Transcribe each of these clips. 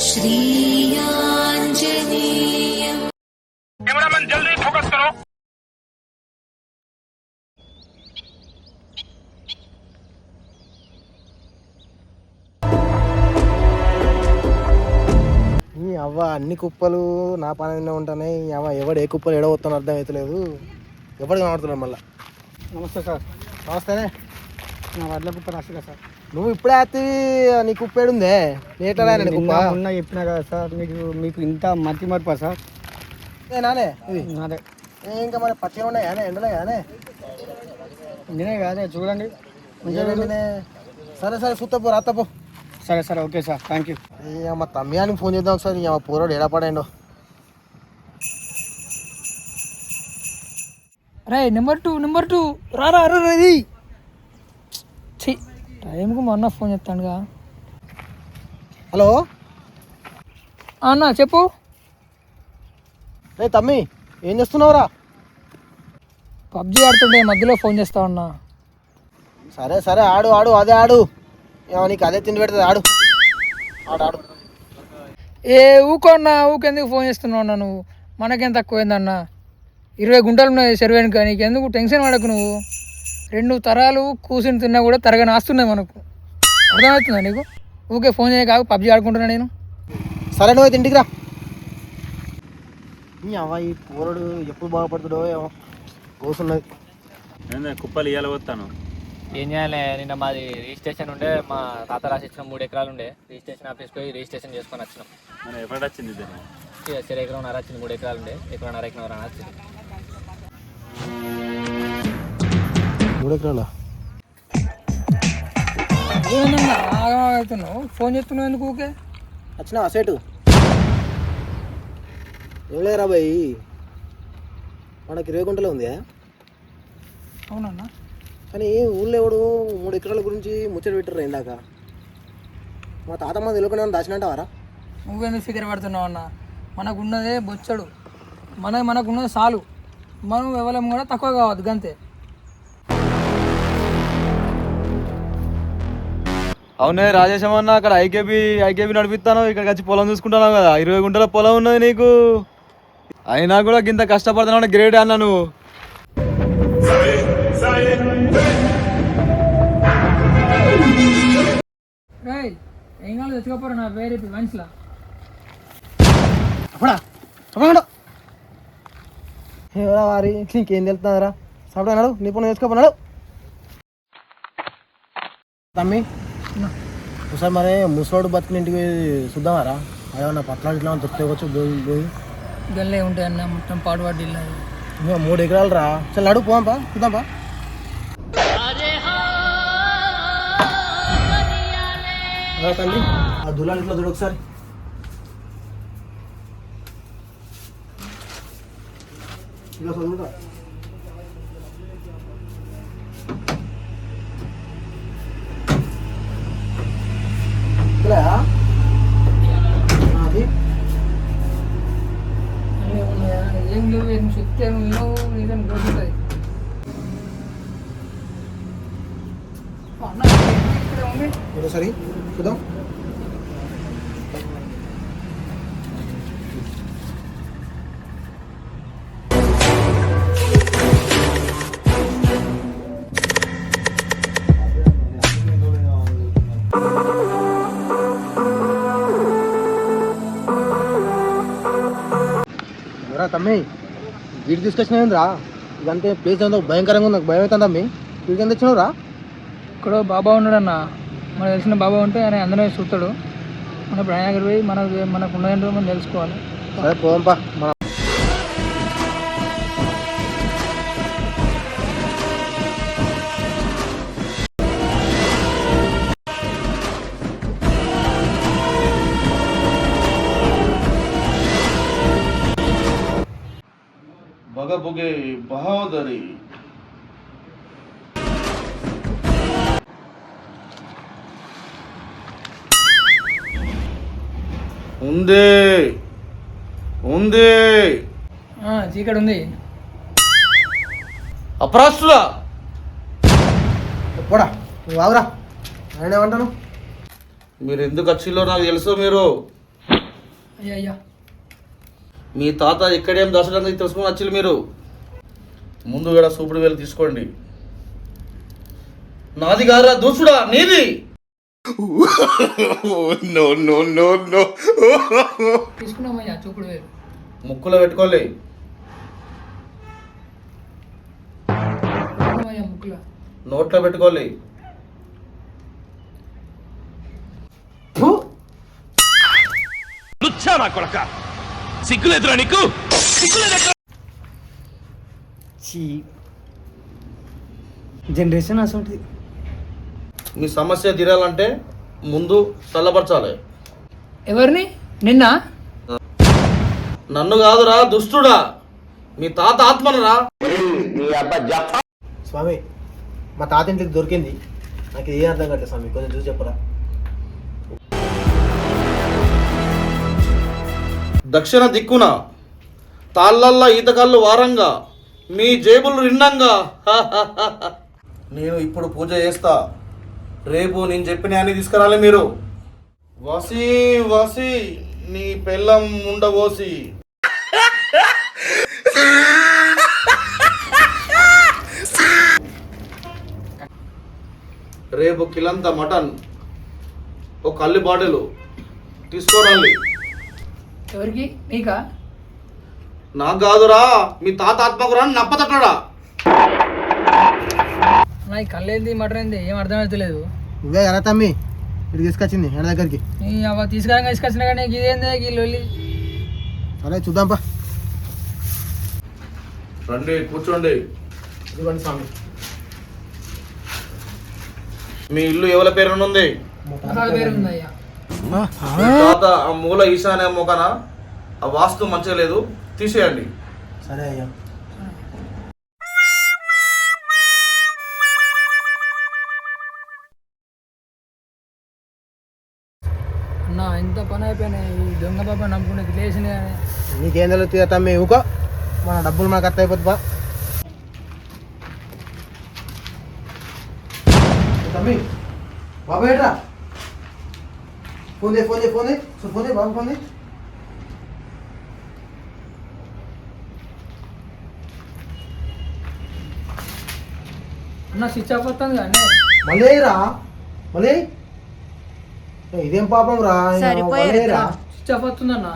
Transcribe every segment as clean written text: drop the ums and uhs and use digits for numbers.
श्रीयाञ्जनेयम्। Cameraman जल्दी focus करो। అవ్వ అన్ని కుప్పలు నా పనిలో ఉంటాయి. అవ్వ ఎవడు ఏ కుప్పలు ఎడవస్తాను అర్థం అవుతలేదు. ఎవడు కనబడుతున్నాడు మళ్ళీ. నమస్తే సార్. నమస్తేనే. నా వడ్ల కుప్ప రాసిగా సార్. నువ్వు ఇప్పుడే అయితే నీ కుప్ప ఏడుందే? నేటరా కుప్ప ఉన్న చెప్పినా కదా సార్. మీకు ఇంత మతి మరపా సార్? నానే ఇది అదే ఇంకా మరి పచ్చిగా ఉన్నాయి కానీ ఎండలే కానీ నేనే కాదే చూడండి. సరే సరే సుత్తపో రాత్తపో. సరే సరే ఓకే సార్, థ్యాంక్ యూ. మా తమ్మియానికి ఫోన్ చేద్దాం ఒకసారి. మా పూరోడు ఎడపడాడు. రే నెంబర్ టూ రారా రది. టైంకు మా అన్న ఫోన్ చేస్తాడుగా. హలో అన్న చెప్పు. రే తమ్మి ఏం చేస్తున్నావురా? పబ్జీ ఆడుతుండే మధ్యలో ఫోన్ చేస్తా ఉన్నా. సరే సరే ఆడు ఆడు అదే ఆడు. నీకు అదే తిండి పెడుతుంది. ఆడు ఆడు ఆడు. ఏ ఊకోన్నా ఊకెందుకు ఫోన్ చేస్తున్నావు అన్న? నువ్వు మనకేం తక్కువైందన్న. 20 గుంటలు ఉన్నాయి సర్వేనికి. నీకెందుకు టెన్షన్ పడకు. నువ్వు 2 తరాలు కూర్చుని తిన్నా కూడా తరగని ఆస్తున్నాయి మనకు. అర్థమవుతుందా నీకు? ఊకే ఫోన్ చేయ కాదు పబ్జీ ఆడుకుంటున్నా నేను. సరే నువ్వు ఇంటికి రా. అవ్వ ఈ పూరడు ఎప్పుడు బాగుపడుతుండో ఏమో కోసున్నది. కుప్పలు ఇయ్యాలి వస్తాను. ఏం చేయాలి? నిన్న మాది రిజిస్ట్రేషన్ ఉండే. మా తాత రాసి ఇచ్చిన 3 ఎకరాలు ఉండే. రిజిస్ట్రేషన్ ఆఫీస్ పోయి రిజిస్ట్రేషన్ చేసుకొని వచ్చినాం. ఎప్పుడు వచ్చింది? సరే ఎకరం వచ్చింది. 3 ఎకరాలు ఉండే. ఎకరం వచ్చింది. 3 ఎకరాలా? అవుతున్నావు ఫోన్ చేస్తున్నావు ఎందుకు ఊకే? వచ్చినా అసేటు ఏం లేదురా బాయ్. మనకి 20 గుంటలే ఉంది. అవునన్నా. కానీ ఊళ్ళో ఎవడు 3 ఎకరాల గురించి ముచ్చట పెట్టారు ఇందాక. మా తాతమ్మ తెలియకుండా దాచినట్టవారా? నువ్వెందుకు ఫిగర్ పడుతున్నావు అన్న? మనకున్నదే బొచ్చడు. మనకున్నది చాలు. మనం ఎవరం కూడా తక్కువ కావద్దు గంతే. అవునే రాజేశం అన్న, అక్కడ ఐకేబీ నడిపిస్తాను. ఇక్కడికి వచ్చి పొలం చూసుకుంటున్నావు కదా. 20 గుంటల పొలం ఉన్నది నీకు. అయినా కూడా ఇంత కష్టపడుతున్నావు. గ్రేట్ అన్న నువ్వు. ఏం కాదు తెచ్చుకోపోరా నా పేరు మనిషిలా. అప్పుడా చెప్పకుండా ఎవరా వారి నీకేం తెలుస్తుందిరా? సపడా అన్నాడు. నీ పని తెచ్చుకోపోన్నాడు. తమ్మి ఒకసారి మరి ముసలోడు బతికిన ఇంటికి చూద్దామారా? అదేమన్నా పట్లాంటి ఇట్లా దొరికివచ్చు. పోయి గల్లే ఉంటాయి అన్న. మొత్తం పాడుపాటు ఇల్లు. 3 ఎకరాలు రా. చల్ అడుగు పోదాంపా చూద్దాంపా. తల్లి ఆ దులాలు ఇట్లా చూడు ఒకసారి. ఇలా చదువుతా అది ఏం లేవు. ఏం చెప్తే నువ్వు నీదని గోచుతాయి. సరే చూద్దాం. ఎవరా తమ్మి వీడు తీసుకొచ్చినా? ఇదంతే ప్లేస్ అంతా భయంకరంగా ఉంది. నాకు భయం అవుతుంది తమ్మి. వీడికి ఎంత తెచ్చినావు రా? ఇక్కడ బాబా ఉన్నాడన్న. మనకు తెలిసిన బాబా ఉంటే ఆయన అందరూ చూస్తాడు. మన ఇప్పుడు ఆయన దగ్గర పోయి మనకు ఉన్నదంటే మనం తెలుసుకోవాలి. సరే పోదాంపా. మన బగబుగే బహోదరి ఉంది ఉంది. చీకటి ఉంది. అప్రాస్తులా ఎప్పుడా నువ్వు ఆవురా. ఆయన ఏమంటాను? మీరు ఎందుకు వచ్చిల్లో నాకు తెలుసు. మీరు అయ్యా అయ్యా మీ తాత ఎక్కడేం దశడానికి తెలుసుకుని వచ్చిల్లు మీరు. ముందు కూడా సూపుడు వేలు తీసుకోండి. నాది కాదురా దూసుడా, నీది. తీసుకున్నామయ్యా చూపుడు వేరు. ముక్కులో పెట్టుకోలే. తీసుకున్నామయ్యా ముక్కులో. నోట్లో పెట్టుకోలే. జనరేషన్ అసలు మీ సమస్య తీరాలంటే ముందు చల్లపరచాలి. ఎవరిని? నిన్న నన్ను కాదురా దుష్టుడా, మీ తాత ఆత్మనురా. స్వామి మా తాత ఇంటికి దొరికింది, నాకు ఏం అర్థం కావట్లేదు స్వామి, కొంచెం చూసి చెప్పరా. దక్షిణ దిక్కున తాళ్ళల్లా ఈతకాళ్ళు వారంగా, మీ జేబులు రిండంగా. నేను ఇప్పుడు పూజ చేస్తా. రేపు నేను చెప్పిన అన్ని తీసుకురాలి మీరు. వసి వసి నీ పెళ్ళం ఉండబోసి. రేపు కిలంత మటన్, ఒక కల్లి బాటిల్ తీసుకోరాలి. ఎవరికి? నీకా? నాకు కాదురా, మీ తాత ఆత్మకురా నప్పతట్టడా. నా కళ్ళేంది మటర్ ఏంది ఏం అర్థమవుతలేదు. ఇవే ఎలా తమ్మి ఇటు తీసుకొచ్చింది ఎండ దగ్గరికి. నీ అవ తీసుకొచ్చినా కానీ ఇదేందే ఈ లొల్లి. సరే చూద్దాంపా. రండి కూర్చోండి. ఇదిగోండి స్వామి. మీ ఇల్లు ఎవరి పేరున ఉంది? ముఖాల పేరు ఉందయ్యా. మీ తాత ఆ మూల ఈశాన్య మొగన ఆ వాస్తు మంచిగా లేదు, తీసేయండి. సరే అయ్యా. అన్నా ఇంత పని అయిపోయినాయి, ఈ దొంగ పాప నమ్ముకునే లేచినాయి కానీ. నీకేం తెలుస్తుంది తమ్మి, ఊకో, మన డబ్బులు మనకు అర్థం అయిపోతుందా. తమ్మి బాబు ఏట్రా, ఫోన్ చేయి ఫోన్ చేయి ఫోన్ చేయి ఫోన్ చేయి బాబు ఫోన్ చేయి. అన్న స్విచ్ ఆఫ్ వస్తుంది కానీ మళ్ళీ రా మళ్ళీ. ఇదేం పాపం రా, స్విచ్ ఆఫ్ వస్తుందన్న.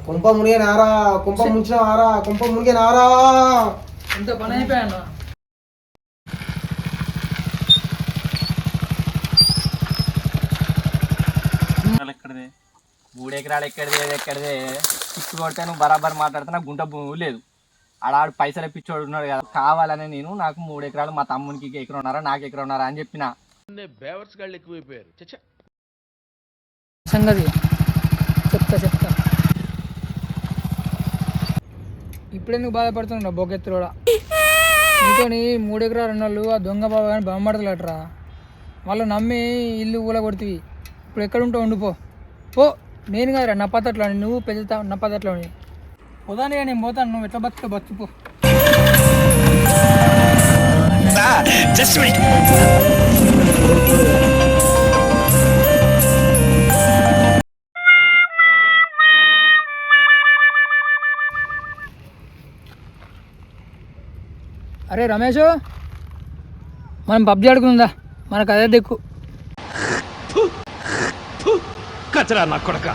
కుంప మునిగే నారా, కుంప ముంచిన ఆరా, కుంప మునిగే నారా. ఇంత పని అయిపోయా అన్న. ఎక్కడిదే 3 ఎకరాలు ఎక్కడిదే పిచ్చి కొడితే నువ్వు బరాబర్ మాట్లాడితే నాకు గుంట భూమి లేదు. ఆడాడు పైసలు పిచ్చోడు ఉన్నాడు కదా, కావాలని నేను నాకు 3 ఎకరాలు, మా తమ్మునికి ఎకరం ఉన్నారా నాకు ఎకరం ఉన్నారా అని చెప్పిన. సంగతి చెప్తా. ఇప్పుడే నువ్వు బాధపడుతున్నావు బొకెత్తులోడా. నీతో 3 ఎకరాలు ఉన్నోళ్ళు ఆ దొంగ బాబు కానీ బొమ్మడతలేటరా. వాళ్ళు నమ్మి ఇల్లు ఊల కొడుతుంది. ఇప్పుడు ఎక్కడుంటావు ఉండిపో పో. నేను కాదురా నప్పతట్లోని, నువ్వు పెద్ద నప్పతట్లోని పోదాని. నేను పోతాను, నువ్వు ఎట్లా బతుకుపో. అరే రమేష్, మనం పబ్జి ఆడుకుందా, మనకు అదే దిక్కు. కచరా నా కొడక.